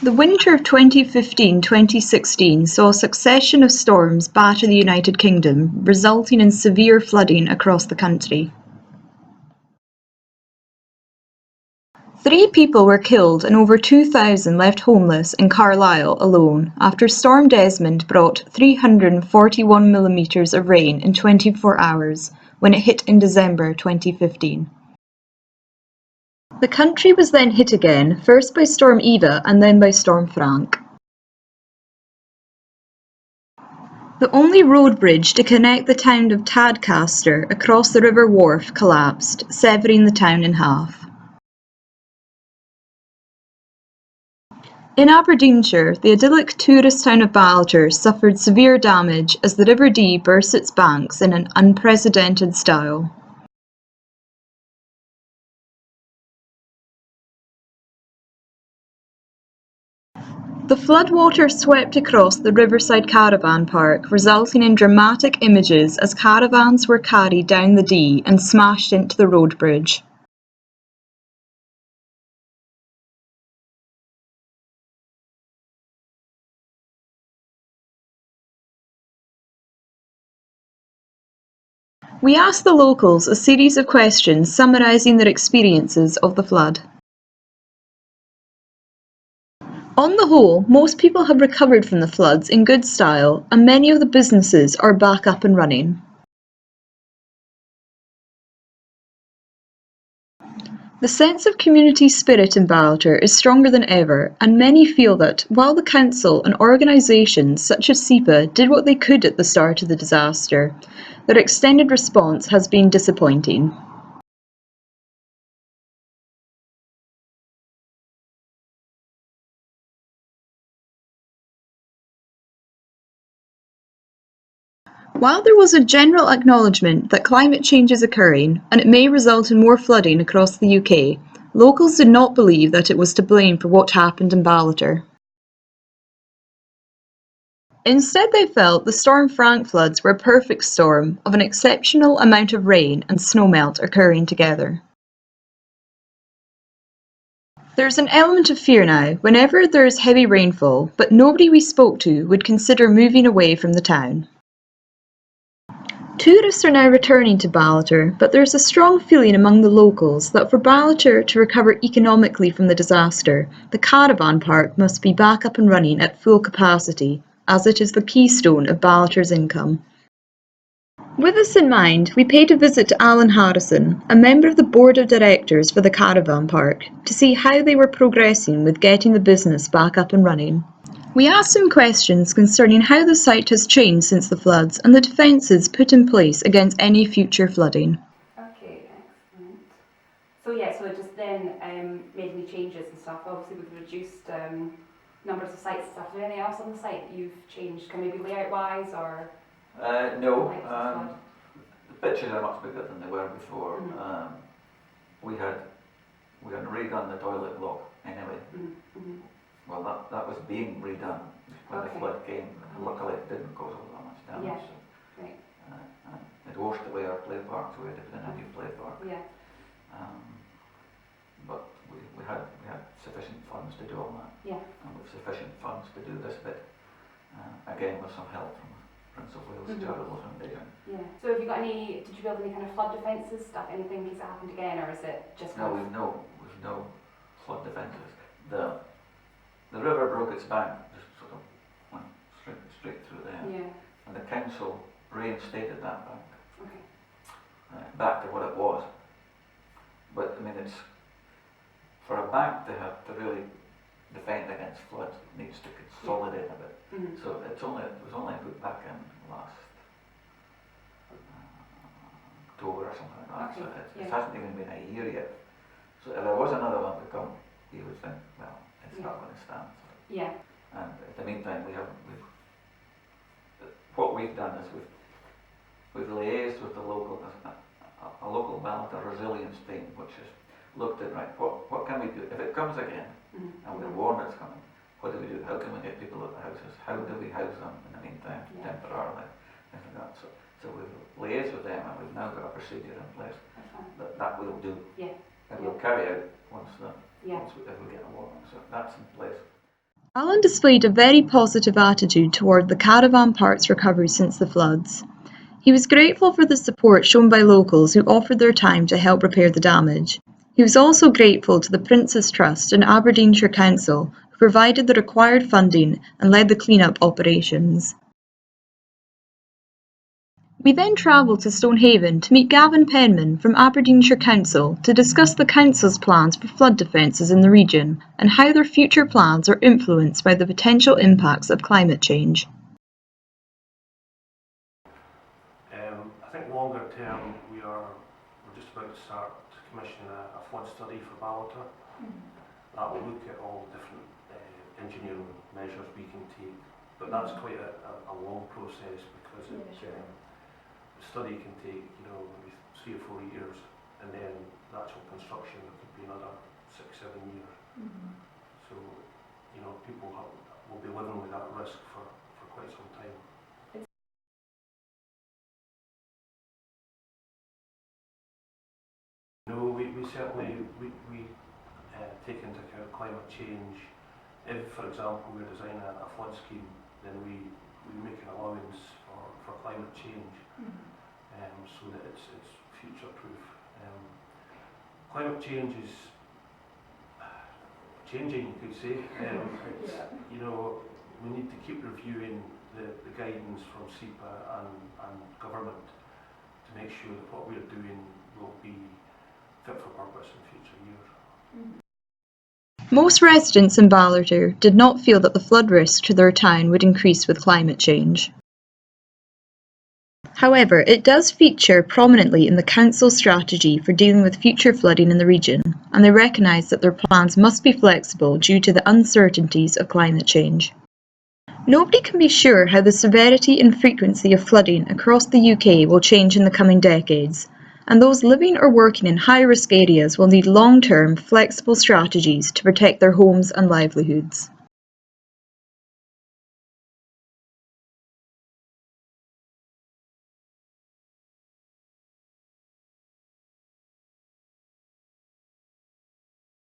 The winter of 2015-2016 saw a succession of storms batter the United Kingdom, resulting in severe flooding across the country. 3 people were killed and over 2,000 left homeless in Carlisle alone after Storm Desmond brought 341 millimetres of rain in 24 hours when it hit in December 2015. The country was then hit again, first by Storm Eva and then by Storm Frank. The only road bridge to connect the town of Tadcaster across the River Wharfe collapsed, severing the town in half. In Aberdeenshire, the idyllic tourist town of Ballater suffered severe damage as the River Dee burst its banks in an unprecedented style. The floodwater swept across the riverside caravan park, resulting in dramatic images as caravans were carried down the Dee and smashed into the road bridge. We asked the locals a series of questions summarising their experiences of the flood. On the whole, most people have recovered from the floods in good style, and many of the businesses are back up and running. The sense of community spirit in Ballater is stronger than ever, and many feel that, while the council and organisations such as SEPA did what they could at the start of the disaster, their extended response has been disappointing. While there was a general acknowledgement that climate change is occurring and it may result in more flooding across the UK, locals did not believe that it was to blame for what happened in Ballater. Instead, they felt the Storm Frank floods were a perfect storm of an exceptional amount of rain and snowmelt occurring together. There's an element of fear now whenever there is heavy rainfall, but nobody we spoke to would consider moving away from the town. Tourists are now returning to Ballater, but there is a strong feeling among the locals that for Ballater to recover economically from the disaster, the caravan park must be back up and running at full capacity, as it is the keystone of Ballater's income. With this in mind, we paid a visit to Alan Harrison, a member of the board of directors for the caravan park, to see how they were progressing with getting the business back up and running. We asked him questions concerning how the site has changed since the floods and the defences put in place against any future flooding. Okay, excellent. So it just then made any changes and stuff. Obviously with reduced numbers of sites and stuff. Is there anything else on the site that you've changed? Can maybe layout-wise or? No. The pitches are much bigger than they were before. Mm-hmm. We had redone the toilet block anyway. Mm-hmm. Well, that was being redone when the flood came. Luckily, it didn't cause all that much damage. Yeah. So, right. And it washed away our play park, so we had to put in a new play park. Yeah. But we had sufficient funds to do all that. Yeah. And with sufficient funds to do this bit, again with some help from Prince of Wales Charitable Foundation. Yeah. So have you got did you build any kind of flood defences stuff, anything in case it happened again, or is it just No, we've no flood defences. The river broke its bank, just sort of went straight through there. Yeah. And the council reinstated that bank. Okay. Back to what it was. But I mean, it's for a bank to really defend against floods, it needs to consolidate a bit. Mm-hmm. So it was only put back in last October or something like that. Okay. So it hasn't even been a year yet. So if there was another one to come, you would think, well, it's not going to stand. So. Yeah. And in the meantime, what we've done is we've liaised with a local Ballater resilience team, which has looked at what can we do if it comes again, and we're warned it's coming. What do we do? How can we get people at the houses? How do we house them in the meantime, temporarily, things like that. So we've liaised with them, and we've now got a procedure in place that we'll do. Yeah. And we'll carry out if we get a warning. So that's in place. Alan displayed a very positive attitude toward the caravan park's recovery since the floods. He was grateful for the support shown by locals who offered their time to help repair the damage. He was also grateful to the Prince's Trust and Aberdeenshire Council, who provided the required funding and led the clean-up operations. We then travelled to Stonehaven to meet Gavin Penman from Aberdeenshire Council to discuss the Council's plans for flood defences in the region and how their future plans are influenced by the potential impacts of climate change. I think longer term we're just about to start commissioning a flood study for Ballater. That will look at all different engineering measures we can take, but that's quite a long process because the study can take maybe 3 or 4 years, and then the actual construction could be another 6-7 years. So people will be living with that risk for quite some time. No, we certainly take into account climate change. If, for example, we're designing a flood scheme, then we make an allowance for climate change, so that it's future-proof. Climate change is changing, you could say. We need to keep reviewing the guidance from SEPA and government to make sure that what we're doing will be fit for purpose in future years. Most residents in Ballater did not feel that the flood risk to their town would increase with climate change. However, it does feature prominently in the council's strategy for dealing with future flooding in the region, and they recognise that their plans must be flexible due to the uncertainties of climate change. Nobody can be sure how the severity and frequency of flooding across the UK will change in the coming decades, and those living or working in high-risk areas will need long-term, flexible strategies to protect their homes and livelihoods.